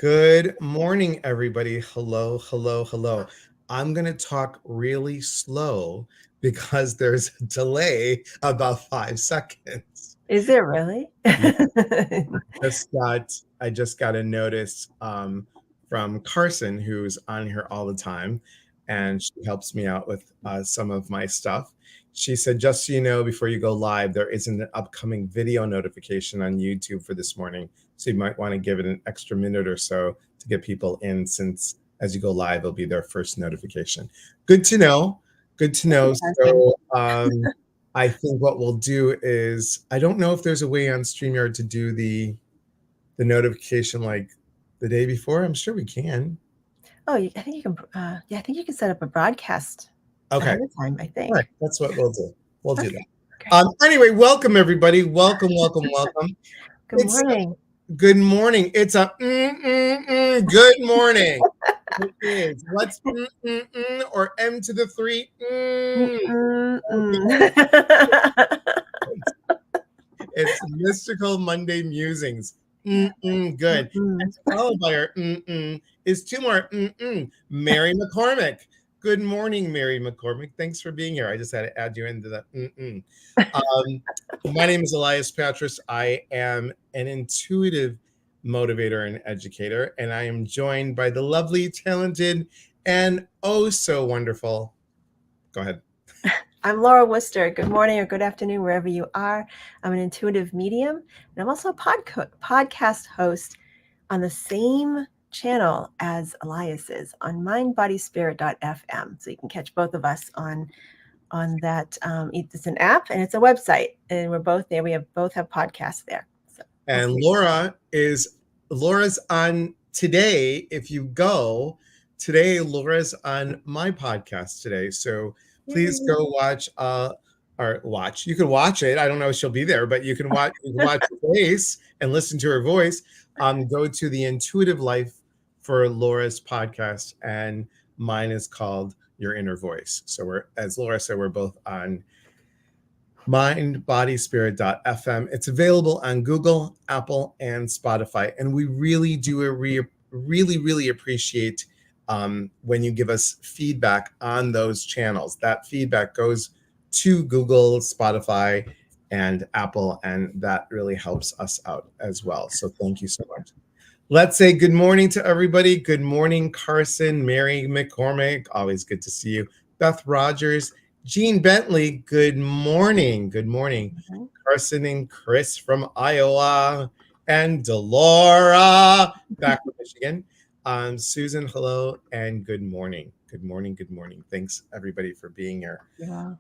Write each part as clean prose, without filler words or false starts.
Good morning, everybody. Hello, hello, hello. I'm going to talk really slow because there's a delay about 5 seconds. Is there really? Yeah, I just got a notice from Carson, who's on here all the time, and she helps me out with some of my stuff. She said, just so you know, before you go live, there isn't an upcoming video notification on YouTube for this morning. So you might want to give it an extra minute or so to get people in, since as you go live, it'll be their first notification. Good to know. Good to know. So I think what we'll do is, I don't know if there's a way on StreamYard to do the notification like the day before. I'm sure we can. I think you can. I think you can set up a broadcast Okay. ahead of time. I think. All right. That's what we'll do. We'll do that. Great. Anyway, welcome everybody. Welcome. Good morning. Good morning. It's a good morning. It is. What's or M to the 3? It's Mystical Monday Musings. Good. And followed by our is two more. Mary McCormick. Good morning, Mary McCormick. Thanks for being here. I just had to add you into the My name is Elias Patras. I am an intuitive motivator and educator, and I am joined by the lovely, talented, and oh so wonderful. Go ahead. I'm Laura Wooster. Good morning or good afternoon, wherever you are. I'm an intuitive medium, and I'm also a podcast host on the same channel as Elias is on mindbodyspirit.fm. So you can catch both of us on that. It's an app and it's a website, and we're both there. We both have podcasts there. So and Laura's on today. If you go today, Laura's on my podcast today. So please go watch. You can watch it. I don't know if she'll be there, but you can watch her face and listen to her voice. Go to the Intuitive Life for Laura's podcast, and mine is called Your Inner Voice. So as Laura said, we're both on mindbodyspirit.fm. It's available on Google, Apple, and Spotify. And we really do really appreciate when you give us feedback on those channels. That feedback goes to Google, Spotify, and Apple, and that really helps us out as well. So thank you so much. Let's say good morning to everybody. Good morning, Carson, Mary McCormick. Always good to see you. Beth Rogers, Jean Bentley, good morning. Good morning. Mm-hmm. Carson and Chris from Iowa, and Delora back from Michigan. Susan, hello, and good morning. Good morning. Thanks, everybody, for being here. Yeah.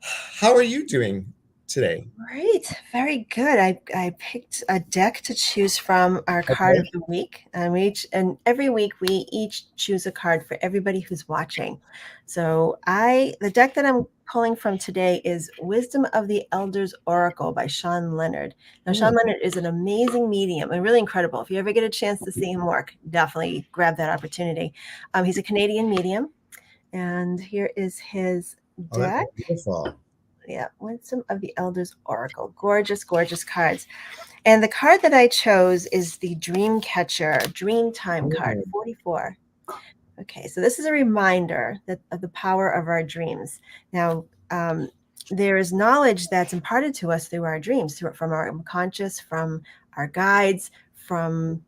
How are you doing today? Great. Very good. I picked a deck to choose from, our card of the week. And every week we each choose a card for everybody who's watching. So the deck that I'm pulling from today is Wisdom of the Elders Oracle by Sean Leonard. Now, Sean Leonard is an amazing medium and really incredible. If you ever get a chance to see him work, definitely grab that opportunity. He's a Canadian medium. And here is his deck. Oh, beautiful. Yeah, Wisdom of the Elders Oracle. Gorgeous, gorgeous cards. And the card that I chose is the Dream Catcher, Dream Time card, 44. Okay, so this is a reminder of the power of our dreams. Now, there is knowledge that's imparted to us through our dreams, from our unconscious, from our guides, from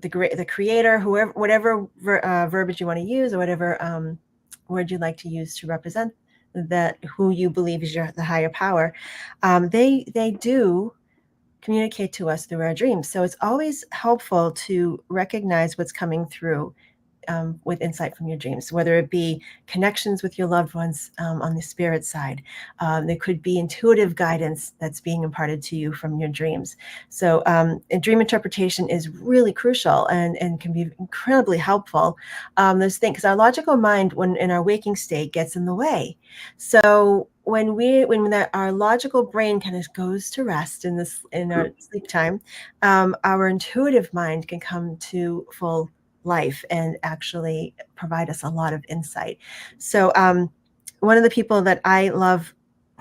the creator, whatever verbiage you want to use, or whatever word you'd like to use to represent that who you believe is the higher power. They do communicate to us through our dreams. So it's always helpful to recognize what's coming through with insight from your dreams, whether it be connections with your loved ones on the spirit side. There could be intuitive guidance that's being imparted to you from your dreams. So dream interpretation is really crucial and can be incredibly helpful. Those things, because our logical mind, when in our waking state, gets in the way. So when our logical brain kind of goes to rest in our sleep time, our intuitive mind can come to full life and actually provide us a lot of insight. So one of the people that I love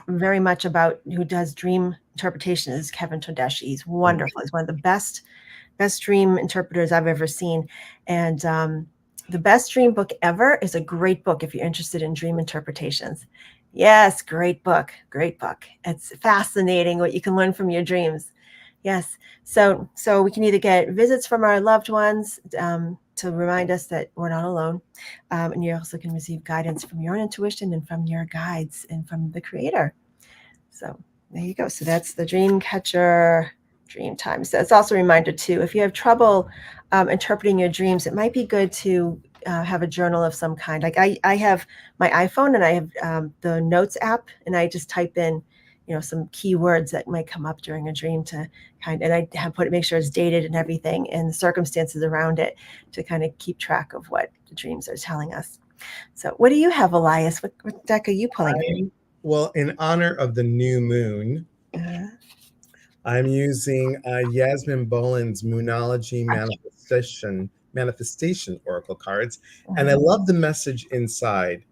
very much about who does dream interpretation is Kevin Todeschi. He's wonderful. He's one of the best best dream interpreters I've ever seen. And the best dream book ever is a great book if you're interested in dream interpretations. Yes, great book, great book. It's fascinating what you can learn from your dreams. Yes. So we can either get visits from our loved ones to remind us that we're not alone. And you also can receive guidance from your own intuition and from your guides and from the creator. So there you go. So that's the dream catcher dream time. So it's also a reminder too, if you have trouble interpreting your dreams, it might be good to have a journal of some kind. Like I have my iPhone and I have the notes app, and I just type in, some keywords that might come up during a dream and I have make sure it's dated and everything and the circumstances around it to kind of keep track of what the dreams are telling us. So what do you have, Elias? What deck are you pulling? Well, in honor of the new moon, I'm using Yasmin Boland's Moonology Manifestation Oracle cards. And I love the message inside: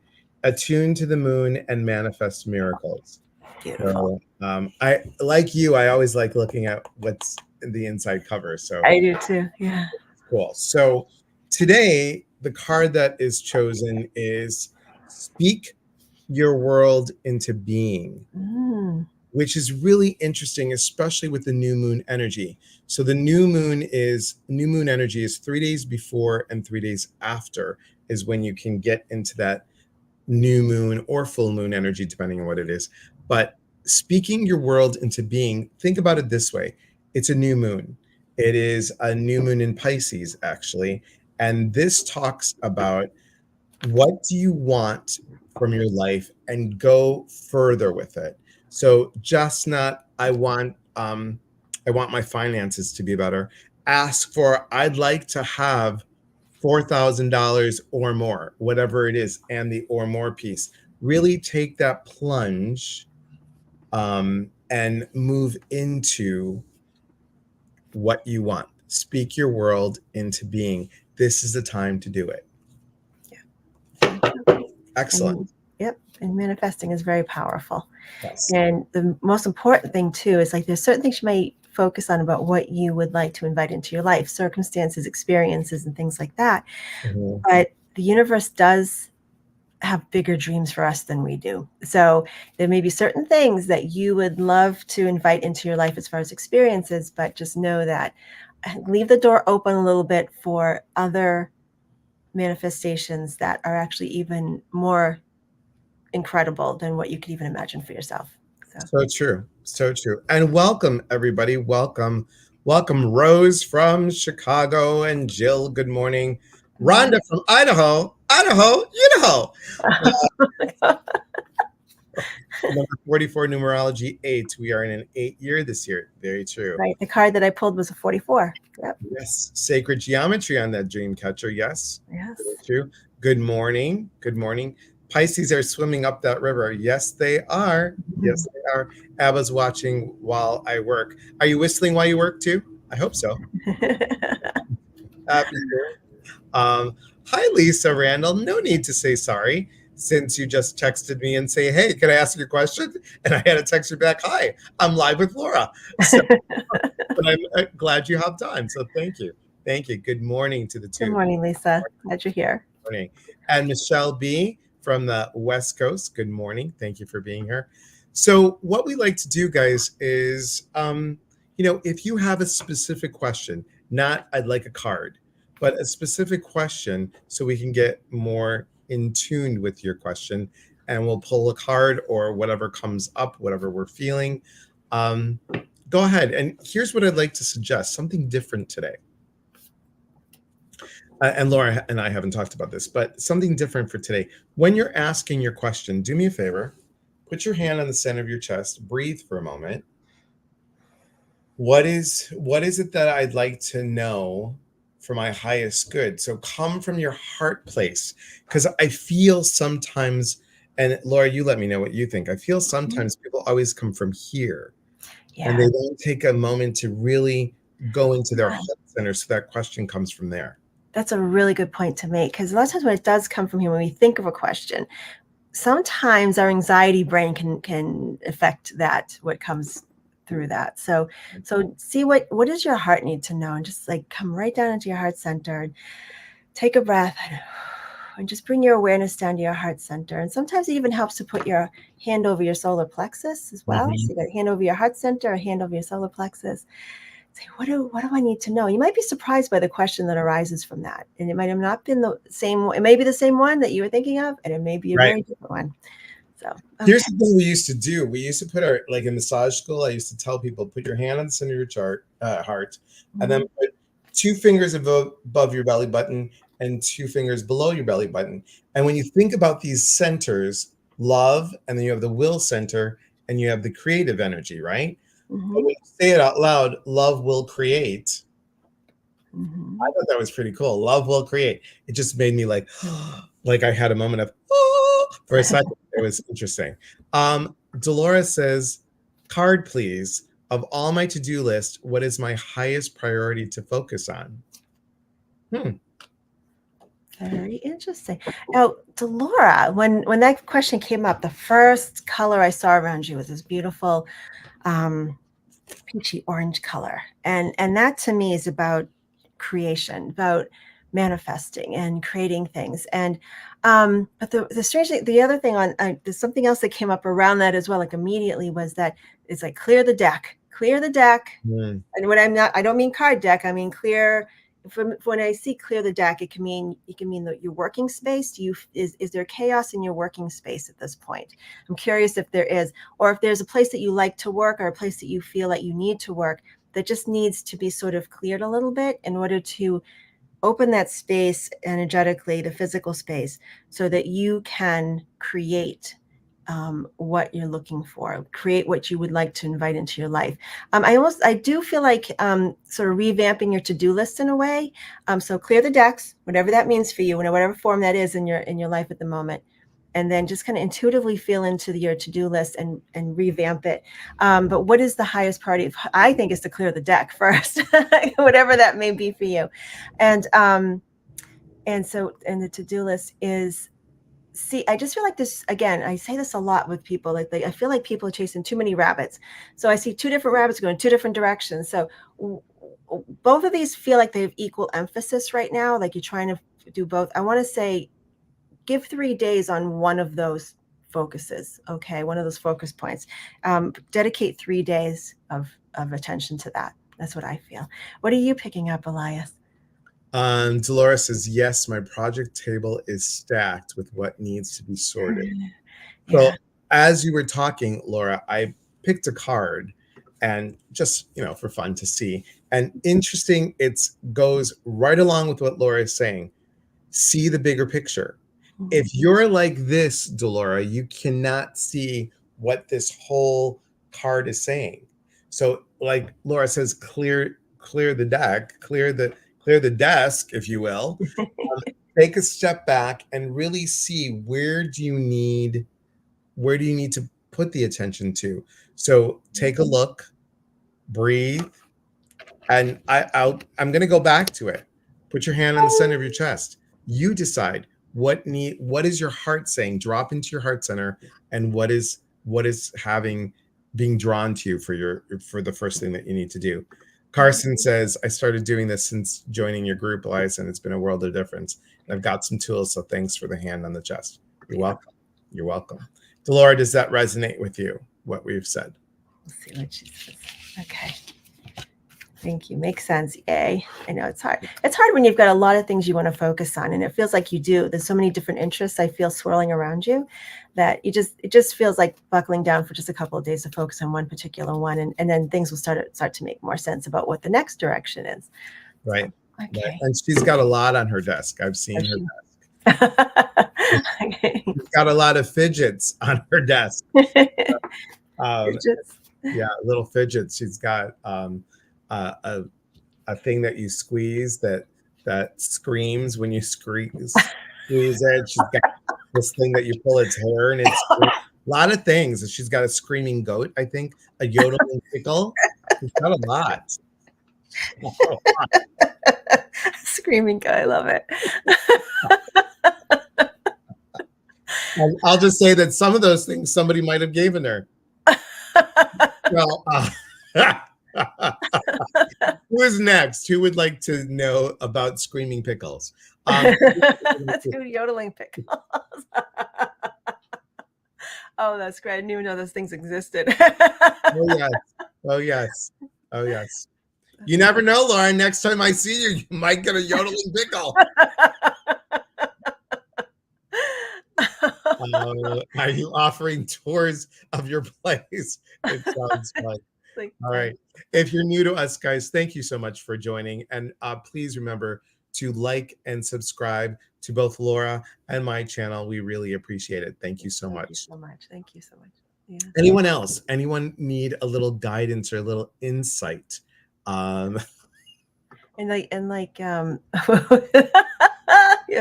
attune to the moon and manifest miracles. Beautiful. So, I like you. I always like looking at what's in the inside cover. So I do too. Yeah. cool. So today, the card that is chosen is Speak Your World into Being, which is really interesting, especially with the new moon energy. So the new moon energy is 3 days before and 3 days after is when you can get into that new moon or full moon energy, depending on what it is. But speaking your world into being, think about it this way. It's a new moon. It is a new moon in Pisces, actually. And this talks about what do you want from your life and go further with it. So just not, I want my finances to be better. Ask for, I'd like to have $4,000 or more, whatever it is, and the or more piece. Really take that plunge and move into what you want. Speak your world into being. This is the time to do it. Yeah. Excellent. And manifesting is very powerful. Yes. And the most important thing too is like there's certain things you might focus on about what you would like to invite into your life, circumstances, experiences, and things like that. But the universe does have bigger dreams for us than we do. So there may be certain things that you would love to invite into your life as far as experiences, but just know that leave the door open a little bit for other manifestations that are actually even more incredible than what you could even imagine for yourself. So true. So true. And welcome, everybody. Welcome. Welcome, Rose from Chicago and Jill. Good morning. Rhonda from Idaho. Idaho. Number 44, numerology 8. We are in an 8 year this year. Very true. Right. The card that I pulled was a 44. Yep. Yes. Sacred geometry on that dream catcher. Yes. Yes. Very true. Good morning. Good morning. Pisces are swimming up that river. Yes, they are. Yes, they are. Abba's watching while I work. Are you whistling while you work too? I hope so. Happy hi, Lisa Randall. No need to say sorry since you just texted me and say, hey, can I ask you a question? And I had to text you back, hi, I'm live with Laura. So, but I'm glad you hopped on. So thank you. Thank you. Good morning to the two. Good morning, Lisa. Glad you're here. Good morning. And Michelle B. from the West Coast. Good morning. Thank you for being here. So what we like to do, guys, is, if you have a specific question, not I'd like a card, but a specific question so we can get more in tune with your question, and we'll pull a card or whatever comes up, whatever we're feeling. Go ahead. And here's what I'd like to suggest, something different today. And Laura and I haven't talked about this, but something different for today. When you're asking your question, do me a favor, put your hand on the center of your chest, breathe for a moment. What is it that I'd like to know for my highest good? So come from your heart place, because I feel sometimes, and Laura, you let me know what you think. I feel sometimes people always come from here, and they don't take a moment to really go into their heart center, so that question comes from there. That's a really good point to make, because a lot of times when it does come from here, when we think of a question, sometimes our anxiety brain can affect that, what comes through that. So see what does your heart need to know, and just like come right down into your heart center and take a breath and just bring your awareness down to your heart center. And sometimes it even helps to put your hand over your solar plexus as well. So you got a hand over your heart center, a hand over your solar plexus. Say, what do I need to know? You might be surprised by the question that arises from that. And it might have not been the same. It may be the same one that you were thinking of, and it may be a very different one. So here's the thing we used to do. We used to put our, like in massage school, I used to tell people, put your hand on the center of your heart, and then put 2 fingers above your belly button and 2 fingers below your belly button. And when you think about these centers, love, and then you have the will center, and you have the creative energy, right? When you say it out loud, love will create. I thought that was pretty cool. Love will create. It just made me like I had a moment of for a second. It was interesting. Dolores says, card please. Of all my to-do list, what is my highest priority to focus on? Very interesting. Now, Delora, when that question came up, the first color I saw around you was this beautiful peachy orange color. And that to me is about creation, about manifesting and creating things. And but the strange thing, the other thing there's something else that came up around that as well, like immediately, was that it's like clear the deck. And when I don't mean card deck, I mean clear. When I see clear the deck, it can mean your working space. Is there chaos in your working space at this point? I'm curious if there is, or if there's a place that you like to work, or a place that you feel like you need to work that just needs to be sort of cleared a little bit in order to open that space energetically, the physical space, so that you can create what you're looking for, create what you would like to invite into your life. I do feel like sort of revamping your to-do list in a way. So clear the decks, whatever that means for you, in whatever form that is in your life at the moment, and then just kind of intuitively feel into your to-do list and revamp it. But what is the highest priority? I think is to clear the deck first, whatever that may be for you, and the to-do list is. See, I just feel like this, again, I say this a lot with people, like I feel like people are chasing too many rabbits. So I see 2 different rabbits going 2 different directions. So both of these feel like they have equal emphasis right now. Like you're trying to do both. I want to say, give 3 days on one of those focuses. Okay. One of those focus points. Dedicate 3 days of attention to that. That's what I feel. What are you picking up, Elias? Dolores says, yes, my project table is stacked with what needs to be sorted. So as you were talking, Laura, I picked a card, and just, for fun to see. And interesting, it goes right along with what Laura is saying. See the bigger picture. If you're like this, Delora, you cannot see what this whole card is saying. So like Laura says, clear the deck, clear the desk, if you will. Take a step back and really see where do you need to put the attention to. So take a look, breathe, and I'm going to go back to it. Put your hand on the center of your chest. You decide what is your heart saying. Drop into your heart center, and what is being drawn to you for the first thing that you need to do. Carson says, I started doing this since joining your group, Elias, and it's been a world of difference. And I've got some tools, so thanks for the hand on the chest. You're welcome. You're welcome. Delora, does that resonate with you, what we've said? Let's see what she says. Okay. Thank you. Makes sense. Yay. I know it's hard. It's hard when you've got a lot of things you want to focus on, and it feels like you do. There's so many different interests I feel swirling around you that it just feels like buckling down for just a couple of days to focus on one particular one, and then things will start to make more sense about what the next direction is. Right. So, okay. Right. And she's got a lot on her desk. I've seen her desk. Okay. She's got a lot of fidgets on her desk. Yeah, little fidgets. She's got a thing that you squeeze that screams when you squeeze it. She's got this thing that you pull its hair, and it's a lot of things. She's got a screaming goat, I think, a yodeling pickle. She's got a lot. Screaming goat, I love it. I'll just say that some of those things somebody might have given her. Well, Who is next? Who would like to know about screaming pickles? Let's do yodeling pickles. Oh, that's great. I didn't even know those things existed. Oh yes. Oh yes. Oh yes. You never know, Lauren. Next time I see you, you might get a yodeling pickle. Are you offering tours of your place? It sounds fun. All right. If you're new to us, guys, thank you so much for joining. And please remember to like and subscribe to both Laura and my channel. We really appreciate it. Thank you so much. Thank you so much. Thank you so much. Yeah. Anyone else? Anyone need a little guidance or a little insight? Yeah,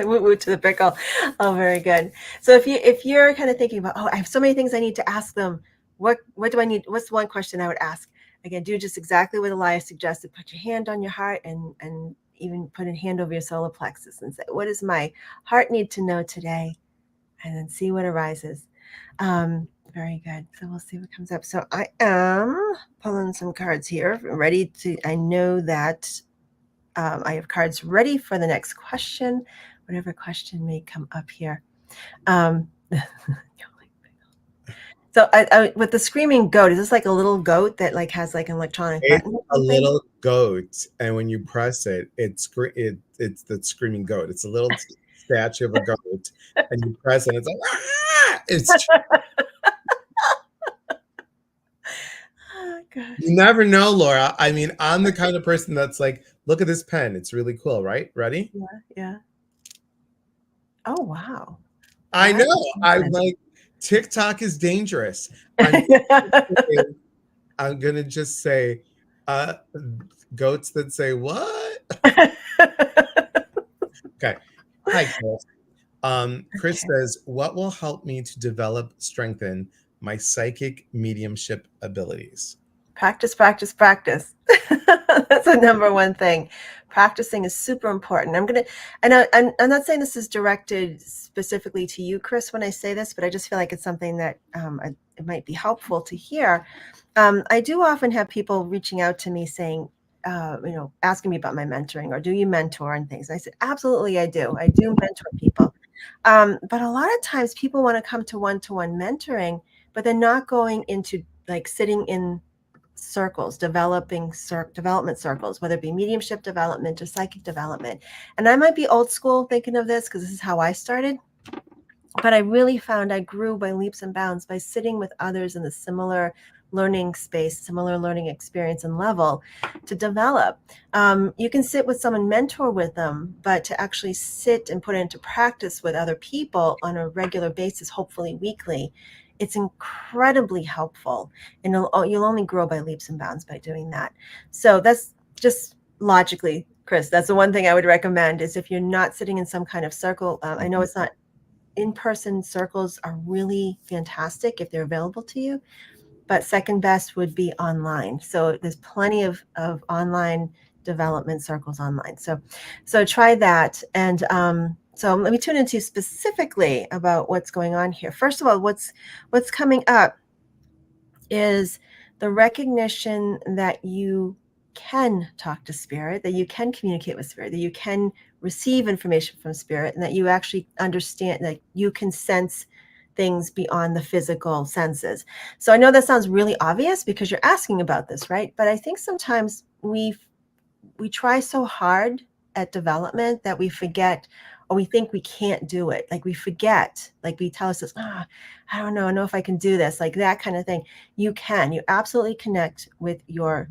woo woo to the pickle. Oh, very good. So if you're kind of thinking about, oh, I have so many things I need to ask them. What do I need? What's one question I would ask? Again, do just exactly what Elias suggested. Put your hand on your heart and even put a hand over your solar plexus and say, what does my heart need to know today? And then see what arises. Very good. So we'll see what comes up. So I am pulling some cards here, ready to. I know that I have cards ready for the next question, whatever question may come up here. So with the screaming goat, is this like a little goat that like has like an electronic button? It's a little goat, and when you press it, it's the screaming goat. It's a little statue of a goat, and you press it, and it's like, ah! It's Oh, gosh. You never know, Laura. I mean, I'm the kind of person that's like, look at this pen. It's really cool, right? Ready? Yeah, yeah. Oh, wow. I know. I'm like, TikTok is dangerous. I'm gonna just say, goats that say what? Okay. Hi, Chris. Chris says, what will help me to develop, strengthen my psychic mediumship abilities? Practice, practice, practice. That's the number one thing. Practicing is super important. I'm not saying this is directed specifically to you, Chris, when I say this, but I just feel like it's something that it might be helpful to hear. I do often have people reaching out to me saying, asking me about my mentoring or do you mentor and things. And I said, absolutely, I do. I do mentor people. But a lot of times people want to come to one-to-one mentoring, but they're not going into like sitting in circles, development circles, whether it be mediumship development or psychic development. And I might be old school thinking of this because this is how I started. But I really found I grew by leaps and bounds by sitting with others in the similar learning space, similar learning experience and level to develop. You can sit with someone, mentor with them, but to actually sit and put it into practice with other people on a regular basis, hopefully weekly, it's incredibly helpful. And you'll only grow by leaps and bounds by doing that. So that's just logically, Chris, that's the one thing I would recommend is if you're not sitting in some kind of circle, I know it's not in-person circles are really fantastic if they're available to you, but second best would be online. So there's plenty of online development circles online. So try that. And so let me tune into specifically about what's going on here. First of all, what's coming up is the recognition that you can talk to spirit, that you can communicate with spirit, that you can receive information from spirit, and that you actually understand that you can sense things beyond the physical senses. So I know that sounds really obvious because you're asking about this, right? But I think sometimes we try so hard at development that we forget or we think we can't do it. Like we forget, like we tell ourselves, I don't know, I know if I can do this, like that kind of thing. You can, you absolutely connect with your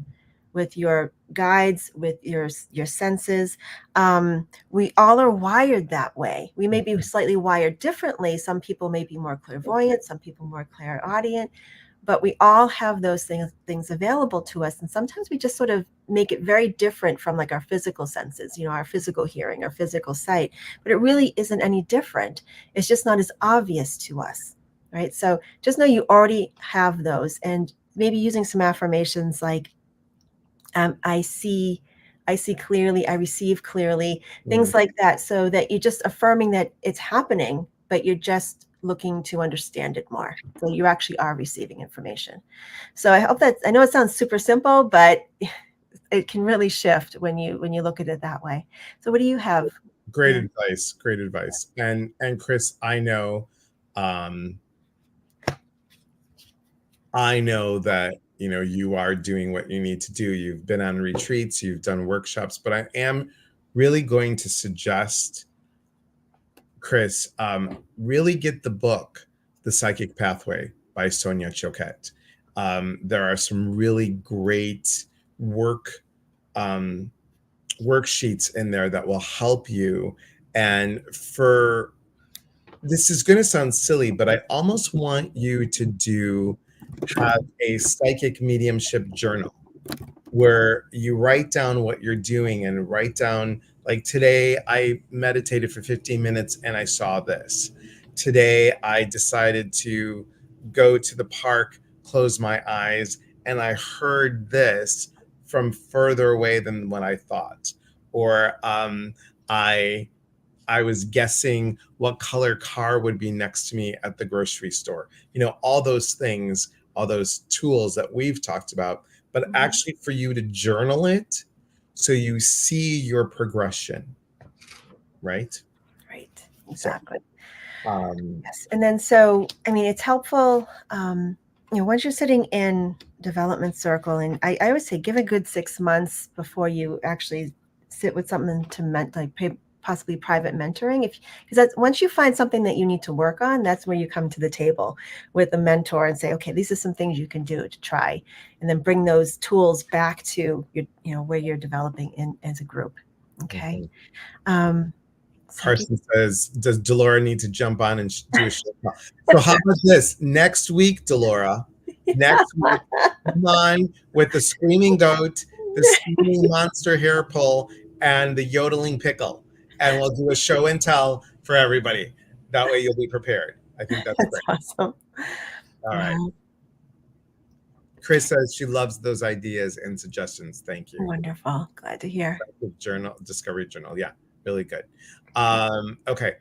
guides, with your senses. We all are wired that way. We may be slightly wired differently. Some people may be more clairvoyant, some people more clairaudient, but we all have those things available to us. And sometimes we just sort of make it very different from like our physical senses, our physical hearing, our physical sight, but it really isn't any different. It's just not as obvious to us, right? So just know you already have those, and maybe using some affirmations like, I see clearly, I receive clearly, things like that, so that you're just affirming that it's happening, but you're just looking to understand it more. So you actually are receiving information. So I hope that, I know it sounds super simple, but it can really shift when you look at it that way. So what do you have? Great Yeah. advice. Great advice. And Chris, um, I know that you are doing what you need to do. You've been on retreats, you've done workshops, but I am really going to suggest, Chris, really get the book, The Psychic Pathway by Sonia Choquette. There are some really great um, worksheets in there that will help you. And for this is going to sound silly, but I almost want you to have a psychic mediumship journal where you write down what you're doing and write down, like, today I meditated for 15 minutes and I saw this. Today I decided to go to the park, close my eyes, and I heard this from further away than what I thought. Or I I was guessing what color car would be next to me at the grocery store. All those things, all those tools that we've talked about, but actually for you to journal it so you see your progression, right? Right. So, Exactly. um, Yes. And then, so, I mean, it's helpful, once you're sitting in development circle, and I always say give a good 6 months before you actually sit with something to possibly private mentoring. Because that's, once you find something that you need to work on, that's where you come to the table with a mentor and say, okay, these are some things you can do to try, and then bring those tools back to your, where you're developing in as a group. Okay. mhm. Psychic. Carson says, does Delora need to jump on and do a show? So how about this? Next week, Delora, next week, come on with the screaming goat, the screaming monster hair pull, and the yodeling pickle. And we'll do a show and tell for everybody. That way you'll be prepared. I think that's That's great. awesome. All right. Wow. Chris says she loves those ideas and suggestions. Thank you. Wonderful. Glad to hear. Journal, Discovery Journal. Yeah, really good. Okay. Okay.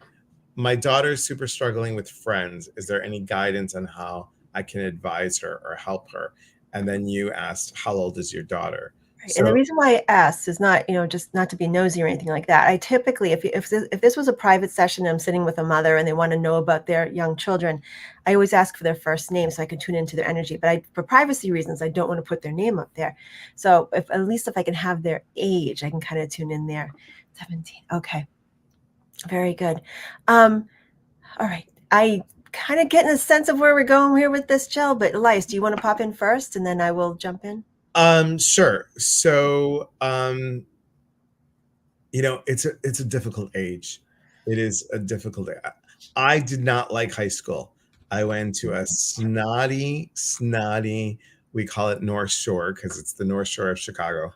My daughter's super struggling with friends. Is there any guidance on how I can advise her or help her? And then you asked, how old is your daughter? Right. And the So, reason why I asked is not, just not to be nosy or anything like that. I typically, if this was a private session, I'm sitting with a mother and they want to know about their young children, I always ask for their first name so I can tune into their energy. But for privacy reasons, I don't want to put their name up there. So at least if I can have their age, I can kind of tune in there. 17. Okay. Very good. All right. I kind of getting a sense of where we're going here with this, Jill, but Elias, do you want to pop in first and then I will jump in? sure. So, it's a difficult age. It is a difficult. I did not like high school. I went to a snotty. We call it North Shore because it's the North Shore of Chicago.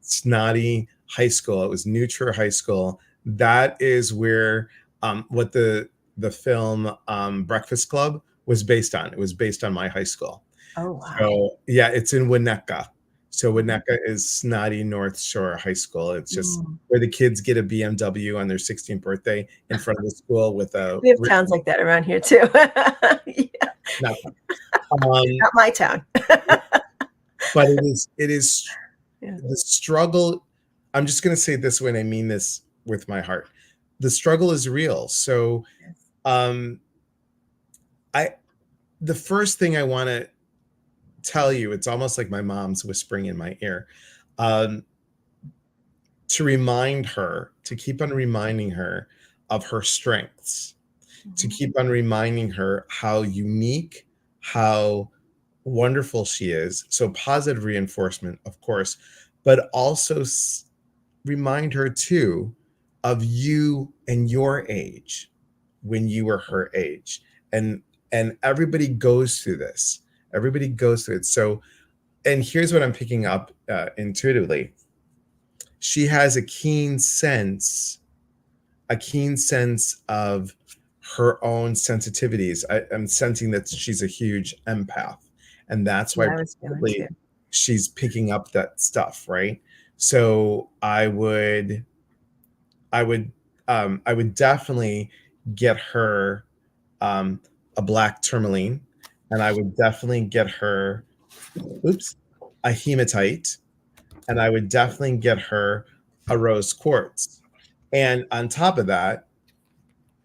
Snotty high school. It was New Trier High School. That is where what the film Breakfast Club was based on. It was based on my high school. Oh, wow. So yeah, it's in Winnetka. So Winnetka is snotty North Shore High School. It's just Mm. where the kids get a BMW on their 16th birthday in front of the school with a We have towns like that around here too. Yeah, not, um, not my town. but it is Yeah. the struggle. I'm just going to say it this way, and I mean this with my heart. The struggle is real. So, um, I the first thing I want to tell you, it's almost like my mom's whispering in my ear. Um, to remind her, to keep on reminding her of her strengths, to keep on reminding her how unique, how wonderful she is. So, positive reinforcement, of course, but also remind her too of you and your age when you were her age. And everybody goes through this. Everybody goes through it. So, and here's what I'm picking up intuitively. She has a keen sense of her own sensitivities. I'm sensing that she's a huge empath, and that's why Yeah, I was feeling too. probably she's picking up that stuff, right? So I would definitely get her a black tourmaline, and I would definitely get her, a hematite, and I would definitely get her a rose quartz. And on top of that,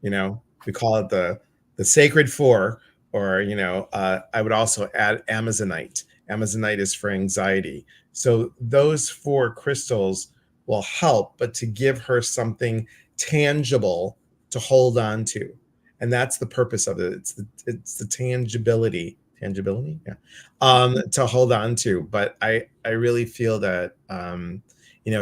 we call it the sacred four, or I would also add Amazonite. Amazonite is for anxiety. So those four crystals will help, but to give her something tangible to hold on to. And that's the purpose of it. It's the tangibility, yeah, to hold on to. But I really feel that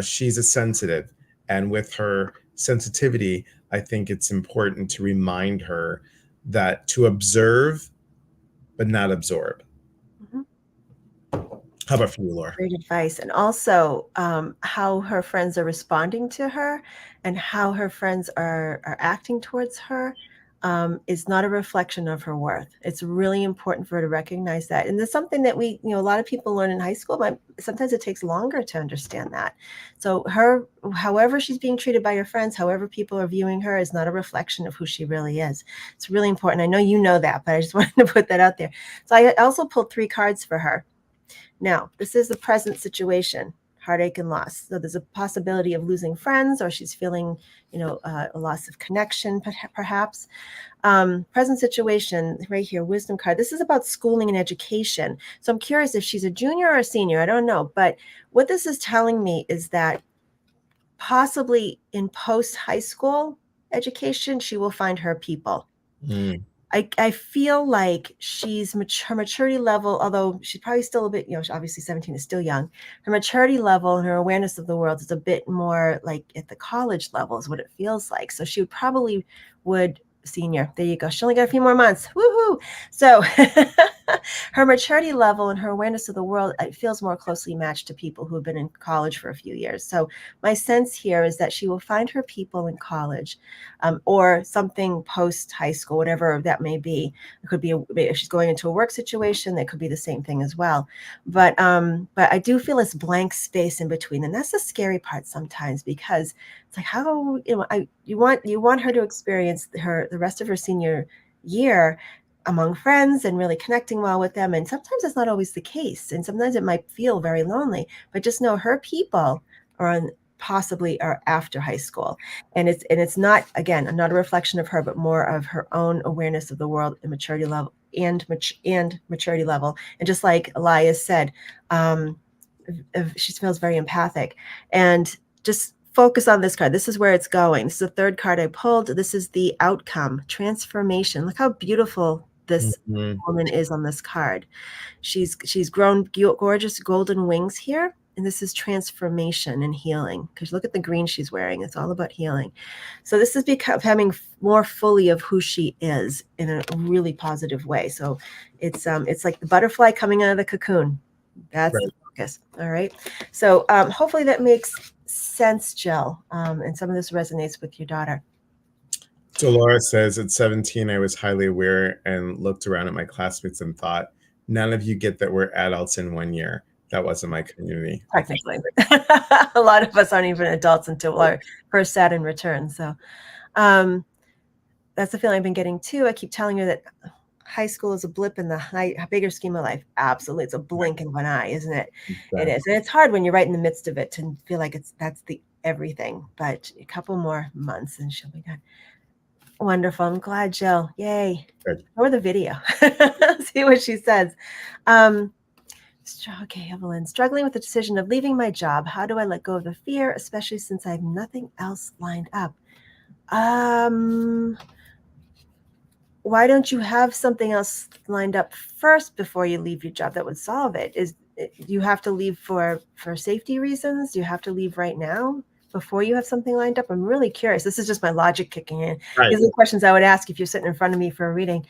she's a sensitive, and with her sensitivity, I think it's important to remind her that to observe, but not absorb. Mm-hmm. How about for you, Laura? Great advice. And also how her friends are responding to her and how her friends are acting towards her is not a reflection of her worth. It's really important for her to recognize that. And there's something that a lot of people learn in high school, but sometimes it takes longer to understand that. So however she's being treated by her friends, however people are viewing her, is not a reflection of who she really is. It's really important. I know you know that, but I just wanted to put that out there. So I also pulled 3 cards for her. Now, this is the present situation, heartache and loss. So there's a possibility of losing friends, or she's feeling, a loss of connection, perhaps. Present situation right here, wisdom card. This is about schooling and education. So I'm curious if she's a junior or a senior. I don't know. But what this is telling me is that possibly in post-high school education, she will find her people. Mm. I feel like her maturity level, although she's probably still a bit, obviously 17 is still young, her maturity level and her awareness of the world is a bit more like at the college level is what it feels like. So she would senior. There you go. She only got a few more months. Woohoo! So her maturity level and her awareness of the world, it feels more closely matched to people who have been in college for a few years. So my sense here is that she will find her people in college, or something post high school, whatever that may be. It could be if she's going into a work situation, that could be the same thing as well. But I do feel this blank space in between, and that's the scary part sometimes, because it's like, how you want her to experience the rest of her senior year among friends and really connecting well with them, and sometimes that's not always the case, and sometimes it might feel very lonely. But just know her people possibly are after high school, and it's not, again, not a reflection of her, but more of her own awareness of the world and maturity level and maturity level. And just like Elias said, she feels very empathic. And just focus on this card. This is where it's going. This is the 3rd card I pulled. This is the outcome, transformation. Look how beautiful this woman is on this card. She's grown gorgeous golden wings here. And this is transformation and healing, because look at the green she's wearing. It's all about healing. So this is becoming more fully of who she is in a really positive way. So it's like the butterfly coming out of the cocoon. That's right. The focus. All right. So hopefully that makes sense, Jill. And some of this resonates with your daughter. So Laura says, at 17, I was highly aware and looked around at my classmates and thought, none of you get that we're adults in 1 year. That wasn't my community. Technically. A lot of us aren't even adults until our first Saturn return. So that's the feeling I've been getting too. I keep telling her that high school is a blip in the bigger scheme of life. Absolutely. It's a blink in one eye, isn't it? Exactly. It is. And it's hard when you're right in the midst of it to feel like that's the everything. But a couple more months and she'll be done. Wonderful. I'm glad, Jill. Yay. Good. Or the video. See what she says. Okay, Evelyn. Struggling with the decision of leaving my job. How do I let go of the fear, especially since I have nothing else lined up? Why don't you have something else lined up first before you leave your job that would solve it? You have to leave for safety reasons? Do you have to leave right now before you have something lined up? I'm really curious. This is just my logic kicking in. Right. These are the questions I would ask if you're sitting in front of me for a reading.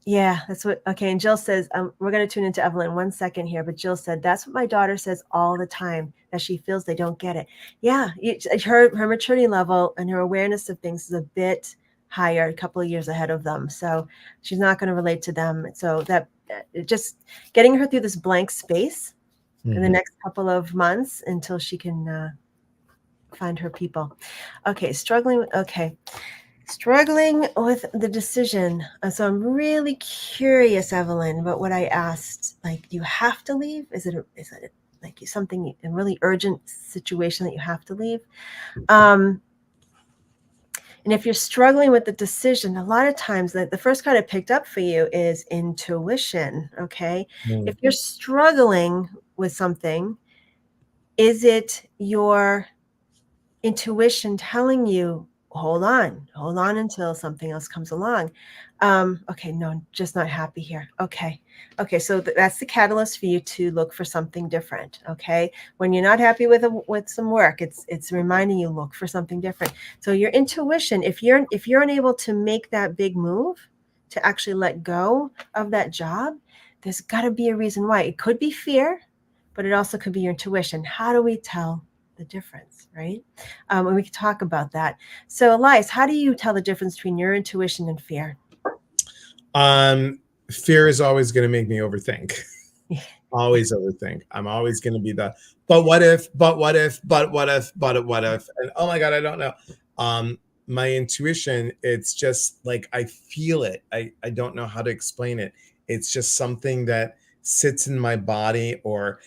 Yeah, that's what. Okay, and Jill says, we're going to tune into Evelyn in 1 second here, but Jill said, that's what my daughter says all the time, that she feels they don't get it. Yeah, her maturity level and her awareness of things is a bit higher, a couple of years ahead of them. So she's not going to relate to them. So that just getting her through this blank space in the next couple of months until she can find her people. Okay, struggling. Okay. Struggling with the decision. So I'm really curious, Evelyn, about what I asked. Like, do you have to leave? Is it like something, a really urgent situation that you have to leave? And if you're struggling with the decision, a lot of times the first card I picked up for you is intuition. Okay. If you're struggling with something, is it your intuition telling you, hold on until something else comes along? Okay, no, just not happy here. Okay, so that's the catalyst for you to look for something different. Okay, when you're not happy with some work, it's reminding you, look for something different. So your intuition, if you're unable to make that big move to actually let go of that job, there's got to be a reason why. It could be fear, but it also could be your intuition. How do we tell the difference, right? And we can talk about that. So, Elias, how do you tell the difference between your intuition and fear? Fear is always going to make me overthink. Always overthink. I'm always going to be the, but what if, but what if, but what if, but what if, and oh my God, I don't know. My intuition, it's just like, I feel it. I don't know how to explain it. It's just something that sits in my body, or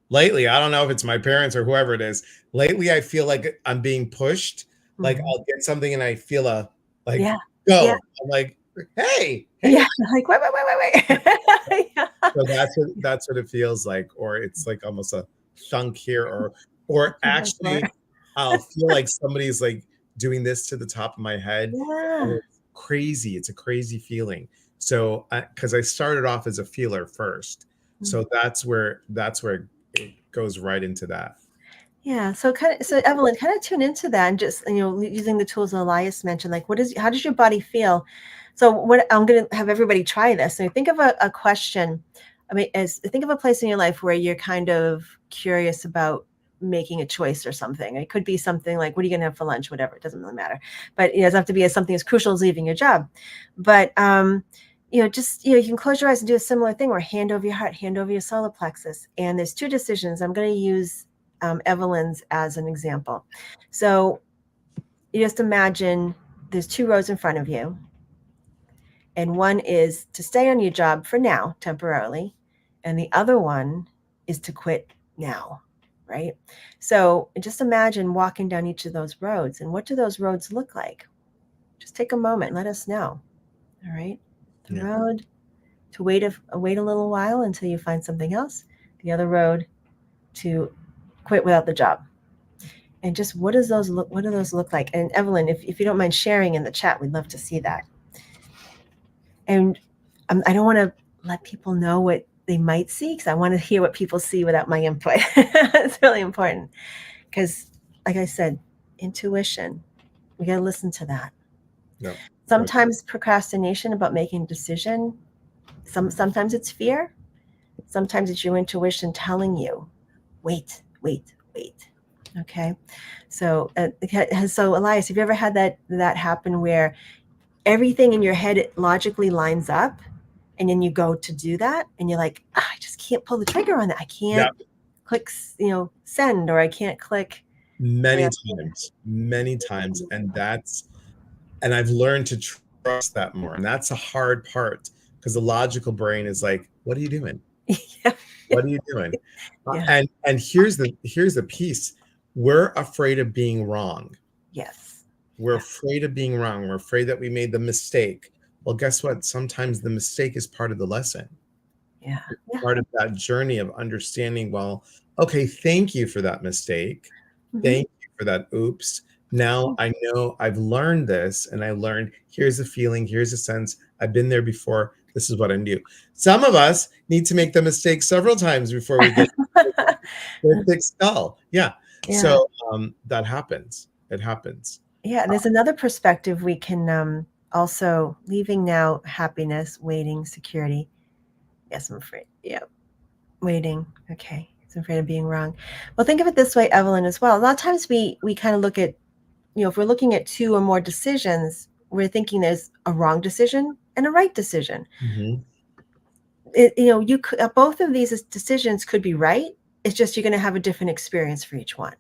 lately, I don't know if it's my parents or whoever it is. Lately, I feel like I'm being pushed. Like I'll get something and I feel Yeah. go. Yeah. I'm like, hey. Yeah. Like, wait. Yeah. So that's what it feels like, or it's like almost a thunk here, or actually, I'll feel like somebody's like doing this to the top of my head. And Yeah. it's crazy. It's a crazy feeling. So, because I started off as a feeler first, so that's where it goes right into that. Yeah. So Evelyn, kind of tune into that, and just, using the tools that Elias mentioned, like how does your body feel? So what I'm going to have everybody try this. So think of a question. I mean, think of a place in your life where you're kind of curious about making a choice or something. It could be something like, what are you going to have for lunch? Whatever. It doesn't really matter. But it doesn't have to be something as crucial as leaving your job. But just, you can close your eyes and do a similar thing, where hand over your heart, hand over your solar plexus. And there's two decisions. I'm going to use Evelyn's as an example. So you just imagine there's two roads in front of you, and one is to stay on your job for now, temporarily, and the other one is to quit now, right? So just imagine walking down each of those roads, and what do those roads look like? Just take a moment and let us know. All right. The road to wait a little while until you find something else. The other road to quit without the job. And just what do those look like? And Evelyn, if you don't mind sharing in the chat, we'd love to see that. And I don't want to let people know what they might see, because I want to hear what people see without my input. It's really important, because, like I said, intuition, we got to listen to that. No. Sometimes procrastination about making a decision, sometimes it's fear. Sometimes it's your intuition telling you, wait. Okay. So Elias, have you ever had that happen, where everything in your head logically lines up, and then you go to do that, and you're like, I just can't pull the trigger on that. I can't click, send, or I can't click. Many times. And I've learned to trust that more. And that's a hard part, because the logical brain is like, what are you doing? Yeah. What are you doing? Yeah. And here's the piece. We're afraid of being wrong. Yes. We're afraid of being wrong. We're afraid that we made the mistake. Well, guess what? Sometimes the mistake is part of the lesson. Yeah. Part of that journey of understanding, well, okay, thank you for that mistake. Thank you for that oops. Now I know I've learned this, and I learned, here's a feeling, here's a sense. I've been there before. This is what I do. Some of us need to make the mistake several times before we get a thick skull. Yeah. So that happens. It happens. Yeah. There's another perspective we can also, leaving now, happiness, waiting, security. Yes, I'm afraid. Yeah. Waiting. Okay. I'm afraid of being wrong. Well, think of it this way, Evelyn, as well. A lot of times we kind of look at, if we're looking at two or more decisions, we're thinking there's a wrong decision and a right decision. You could, both of these decisions could be right. It's just you're going to have a different experience for each one.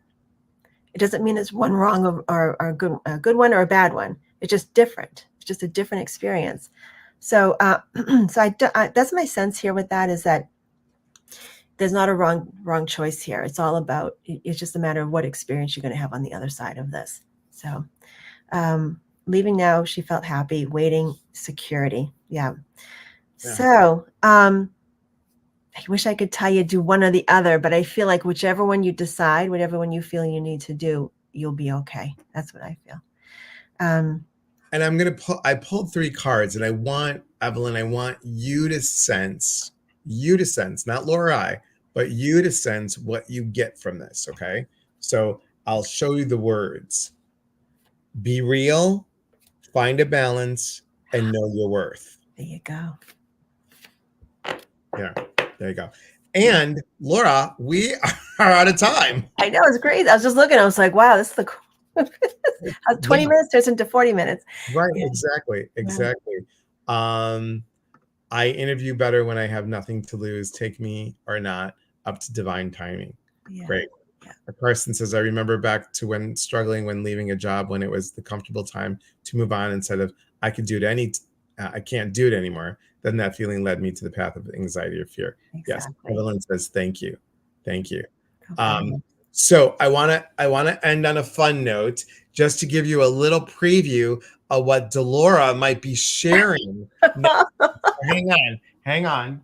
It doesn't mean it's one wrong or a good one or a bad one. It's just different. It's just a different experience. So, that's my sense here with that, is that there's not a wrong choice here. It's all about, it's just a matter of what experience you're going to have on the other side of this. So, leaving now, she felt happy. Waiting, security. Yeah. So, I wish I could tell you do one or the other, but I feel like whichever one you decide, whatever one you feel you need to do, you'll be okay. That's what I feel. And I pulled 3 cards, and I want, Evelyn, I want you to sense, not Laura, but you to sense what you get from this. Okay. So I'll show you the words: be real, find a balance, and know your worth. There you go. Yeah, there you go. And Laura, we are out of time. I know, it's great. I was just looking, I was like, wow, this is the 20 minutes turns into 40 minutes. Right, yeah. Exactly. I interview better when I have nothing to lose. Take me or not, up to divine timing. Yeah. Great. Yeah. Carson says, I remember back to when struggling when leaving a job, when it was the comfortable time to move on instead of I can't do it anymore. Then that feeling led me to the path of anxiety or fear. Exactly. Yes. Evelyn says, thank you. So I want to end on a fun note, just to give you a little preview of what Delora might be sharing. Hang on.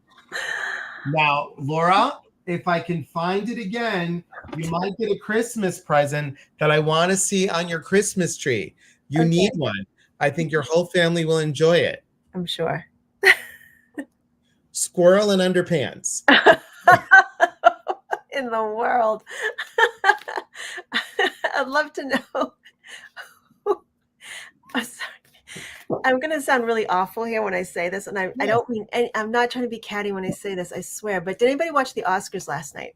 Now, Laura, if I can find it again, you might get a Christmas present that I want to see on your Christmas tree. You need one. I think your whole family will enjoy it. I'm sure. Squirrel in underpants. In the world. I'd love to know. I'm sorry. I'm going to sound really awful here when I say this, and I don't mean, I'm not trying to be catty when I say this, I swear. But did anybody watch the Oscars last night?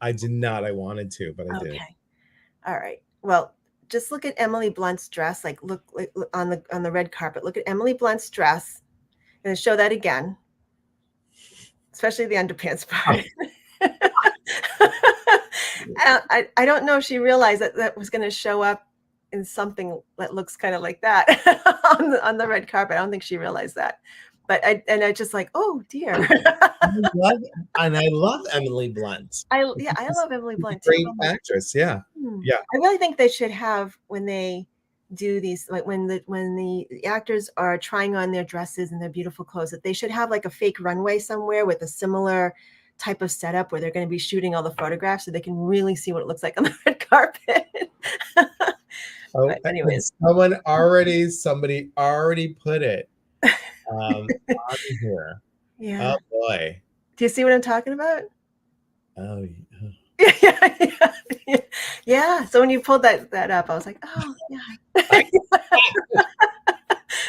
I did not. I wanted to, but I did. All right. Well, just look at Emily Blunt's dress. Like look on the red carpet. Look at Emily Blunt's dress. I'm going to show that again, especially the underpants part. I don't know if she realized that was going to show up in something that looks kind of like that on the red carpet. I don't think she realized that. But I just like, oh dear. I love Emily Blunt. I love Emily Blunt too. Great actress. Yeah. Yeah. I really think they should have, when they do these, like when the actors are trying on their dresses and their beautiful clothes, that they should have like a fake runway somewhere with a similar type of setup where they're going to be shooting all the photographs so they can really see what it looks like on the red carpet. But anyways, somebody already put it on here. Yeah. Oh boy. Do you see what I'm talking about? Oh yeah. Yeah. So when you pulled that up, I was like, oh yeah.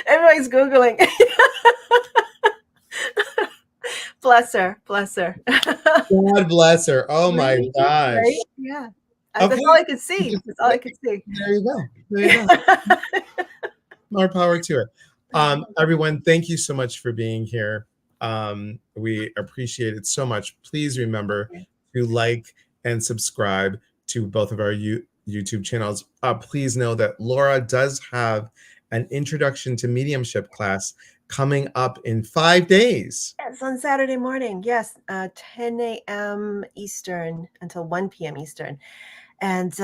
Everybody's Googling. Bless her. God bless her. Oh my gosh. Right? Yeah. Okay. That's all I could see. There you go. More power to her. Everyone, thank you so much for being here. We appreciate it so much. Please remember to like and subscribe to both of our YouTube channels. Please know that Laura does have an introduction to mediumship class coming up in 5 days. Yes, on Saturday morning. Yes, 10 a.m. Eastern until 1 p.m. Eastern. And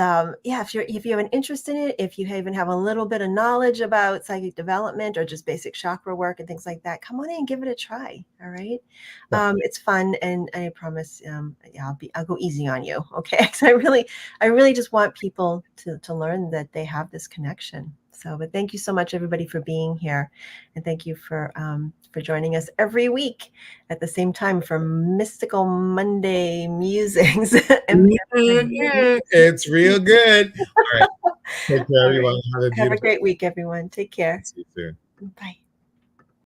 if you have an interest in it, if you even have a little bit of knowledge about psychic development or just basic chakra work and things like that, come on in and give it a try. All right. It's fun, and I promise I'll go easy on you. Okay. Because I really just want people to learn that they have this connection. So, but thank you so much, everybody, for being here. And thank you for joining us every week at the same time for Mystical Monday Musings. It's real good. All right. Take care, everyone. Have a great week, everyone. Take care. See you soon. Bye.